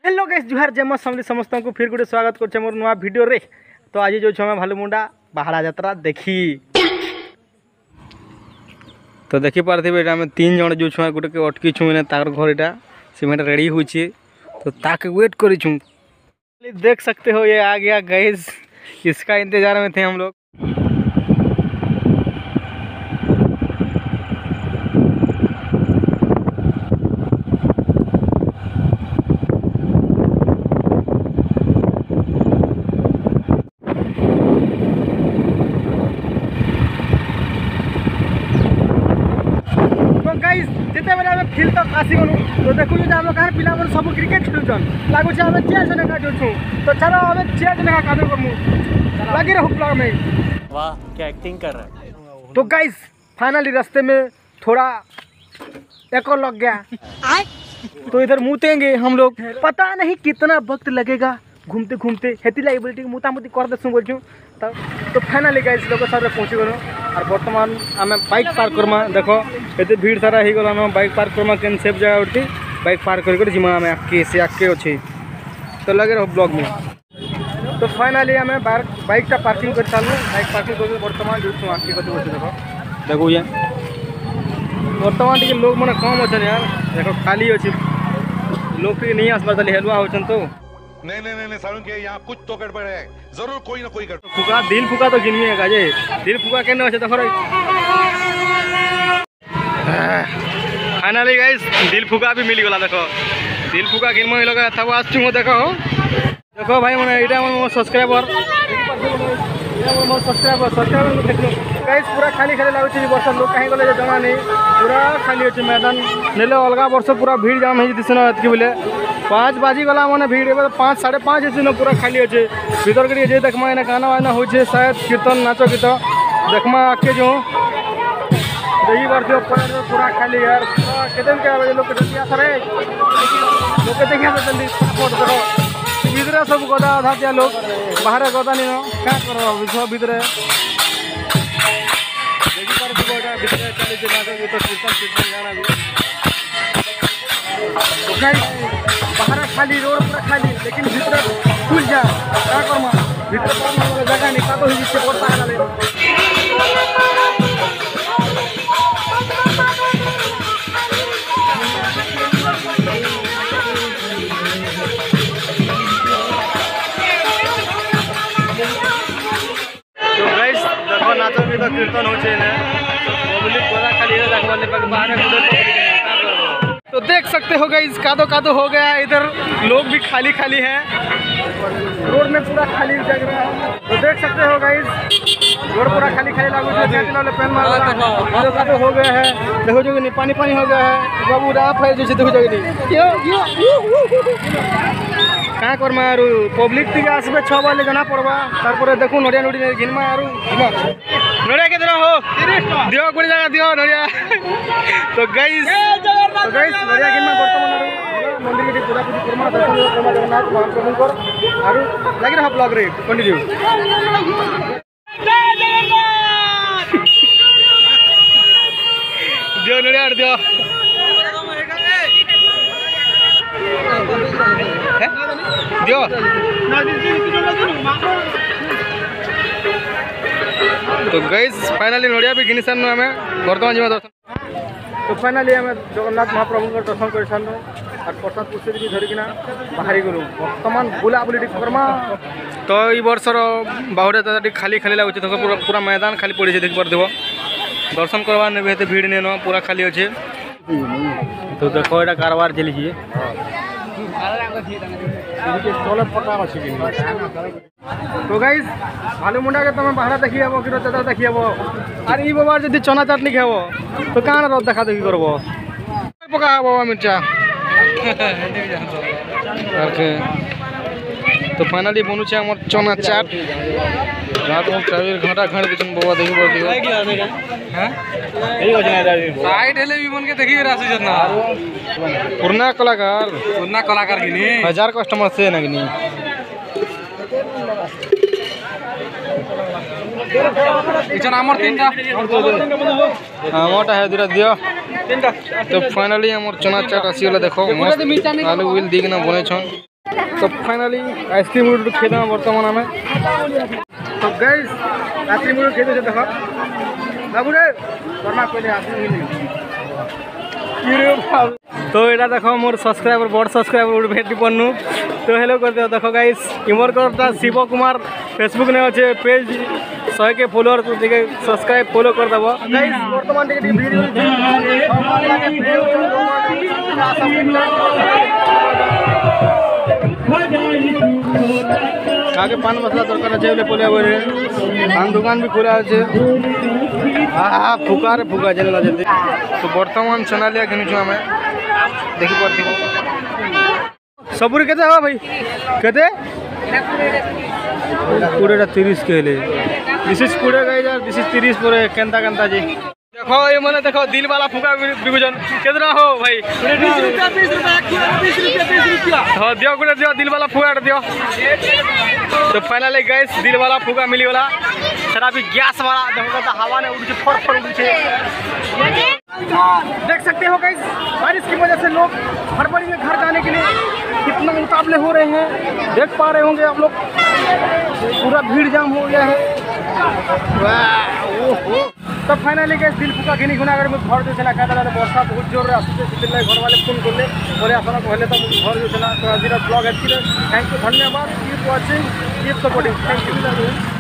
Hello guys जुहार जय समझ समस्त को फिर गोटे स्वागत कर मोर नुआ वीडियो रे। तो आज जो छे भालुमुंडा बाहरा यात्रा देखी तो देखी पार्थिबे एटा में तीन जण जो छुआ गोटे के अटकी छु ने तार घर एटा सीमेंट रेडी होई छी तो ताके वेट करी छु। देख सकते हो ये आ गया गाइस, इसका इंतजार में थे हम लोग। जिते बेले आम फिल्ड तक आसगलु तो देखु आम कहाँ पिला सब क्रिकेट खेलुन लगुच आम चेयर जन का जोड़ू तो चलो आम चेयर जन का कादो करमु लगी रहो ब्लॉग में। वाह क्या एक्टिंग कर रहा है। तो गाइस फाइनली रास्ते में थोड़ा एक और लग गया तो इधर मुतेंगे हम लोग, पता नहीं कितना वक्त लगेगा घूमते घूमते हेती लगे बोलती मुतामुती कर दे बोल तो फाइनली गाइस लोग सारे पहुँची गलु और बर्तमान आम बाइक पार्क करमा। देख ये भीड़ सारा हो गला बाइक पार्क करमा केन सेफ जगह उठी बाइक पार्क कर जिमा आम आगे से आगे अच्छे तो लगे रहो ब्लॉग में। तो फाइनली आम बाइकटा पार्किंग कर सारू बाइक पार्किंग कर बर्तमान जो आगे कत बचे देख देखो ये बर्तमान टी लोग मैंने कम अच्छे यार देख खाली अच्छे लोग नहीं आसपास हेलुआ होचन तो नहीं सारुण के यहाँ कुछ तो गड़बड़ है, जरूर कोई ना कोई गड़बड़। फुका दिल फुका तो गिनमी है जे दिल फुका केने होचे देखो रे। फाइनली गाइस दिल फुका भी मिल गला देखो दिल फुका गिनम लगा था आछु मो देखो देखो भाई माने एटा मो सब्सक्राइबर मो सब्सक्राइबर देखो गाइस पूरा खाली खाली लागु छी वर्ष लोग कहीं गले जमा नहीं पूरा खाली अछि मैदान नेले अलगा वर्ष पूरा भीड़ जाम है दिसन अतकी बोले 5 बाजी गला माने भीड़ 5 5:30 ऐसे पूरा खाली अच्छे भीतर के जे देखमा एना गाना वाना हो शायद कीर्तन नाचो गीत देखमा आके जो रही बार जो पूरा खाली यार केदन के लोग जल्दी आस रे लोग देखिए जल्दी फोटो करो भीतर सब गदा आधा दिया लोग बाहर गदा नहीं क्या करो विश्व भीतर देखी पार भीतर चली नाचो गीत कीर्तन गाना भी बाहर खाली रोड पूरा खाली लेकिन भीतर फुल जा क्या करमा भीतर जगह नहीं का तो ही पड़ता है। तो गाइस देखो नाचो भी तो कीर्तन हो छे ने पब्लिक पूरा खाली है देखो वाले बाहर पब्लिक तो देख सकते हो गाइस कादो हो गया इधर लोग भी खाली खाली हैं रोड में पूरा खाली जग रहा है। तो देख सकते हो गाइस रोड पूरा खाली खाली लागू है पेन मार रहा कादो हो गया है देखो जो नहीं पानी पानी हो गया है बाबू राफ है जो देखो जो क्या करमा आरु पब्लिक टी आसबे 6 बजे जना पड़वा तारपर देखो नड़िया नड़ी घिनमा आरु नड़िया के हो 30 टका दियो कोड़ी जगह दियो नड़िया तो गाइस नड़िया घिनमा बर्तमान आरु मंदिर के पूजा पूजी करमा दर्शन करमा जगन्नाथ महाप्रभु कर आरु लागी रहा ब्लॉग रे कंटिन्यू दियो नड़िया दियो दियो तो गाइस फाइनली नड़िया भी घिनी सारनु आमे बर्तमान जीवा दर्शन तो फाइनली आमे जगन्नाथ महाप्रभु को दर्शन कर सारनु और प्रसाद पुष्टि भी धरिकिना बाहरी गलु वर्तमान बुला बुली करमा। तो ई वर्षर बाहुड़ा खाली खाली लागुचे तो पूरा मैदान खाली पड़ी देख पारथिबो दर्शन करवा ने भी भीड़ नहीं न पूरा खाली अच्छे तो देखो एटा कारबार चली तो गाइस भालुमुंडा के तुम बाहर देखी हम कि रथ देखी हम और ई बाबार जब चना चटनी खाब तो कहाँ रथ देखा देखी करब पका बाबा मिर्चा तो फाइनली बनुचे आम चना चाट रात में घंटा घंट दिन बाबा देखी पड़ती साइड हेले भी बन के देखी राशि जितना पुरना कलाकार की 1000 कस्टमर से ना कि आमर 3टा आमटा है दुरा दियो तो फाइनली आमर चना चाट आसीगला देखो आलू उल दिगना बने छन। तो फाइनली आइसक्रीम गुड़ खेदा बर्तमान आम तो गाइस आइसक्रीम गुड़ खेदे देख बाबू रे करमा पहले आइसक्रीम तो यहाँ देख मोर सब्सक्राइबर बड़ सब्सक्राइबर भेट पड़नु तो हेलो कर दिया देखो गाइस इमर करता शिव कुमार फेसबुक ने अच्छे पेज 100 के फॉलोअर देखे सब्सक्राइब फॉलो कर देव गाइस वर्तमान वीडियो आगे पान मसला दरकार अच्छे बोले बोले पान दुकान भी खोला अच्छे हाँ फुका फुका चलना जल्दी तो बर्तमान सोनालिया किनुछु आम देखी पार्थ सबुरी केते हवा भाई केते 30 के दिस इज 30 पर केंता केंता जी देखो ये मैंने देखो दिल वाला फुका बिगुजन कितना हो भाई 20 रुपया हाँ दियो गुड़े दियो दिल वाला फुका दियो तो फाइनली गैस दिल वाला फुका मिली वाला सारा भी गैस वाला देखो तो हवा ने उड़ फर फर उड़ देख सकते हो गैस बारिश की वजह से लोग फरवरी में घर जाने के लिए कितना मुकाबले हो रहे हैं देख पा रहे होंगे आप लोग पूरा भीड़ जाम हो गया है तो फाइनली गैस दिल फुका घिनी घुना अगर घर जो कहता वर्षा बहुत जोर आसुचे घर वाले फोन कले बोले आसन कहले तो घर जो तो आज ब्लॉग अच्छी थैंक यू धन्यवाद keep watching keep supporting thank you.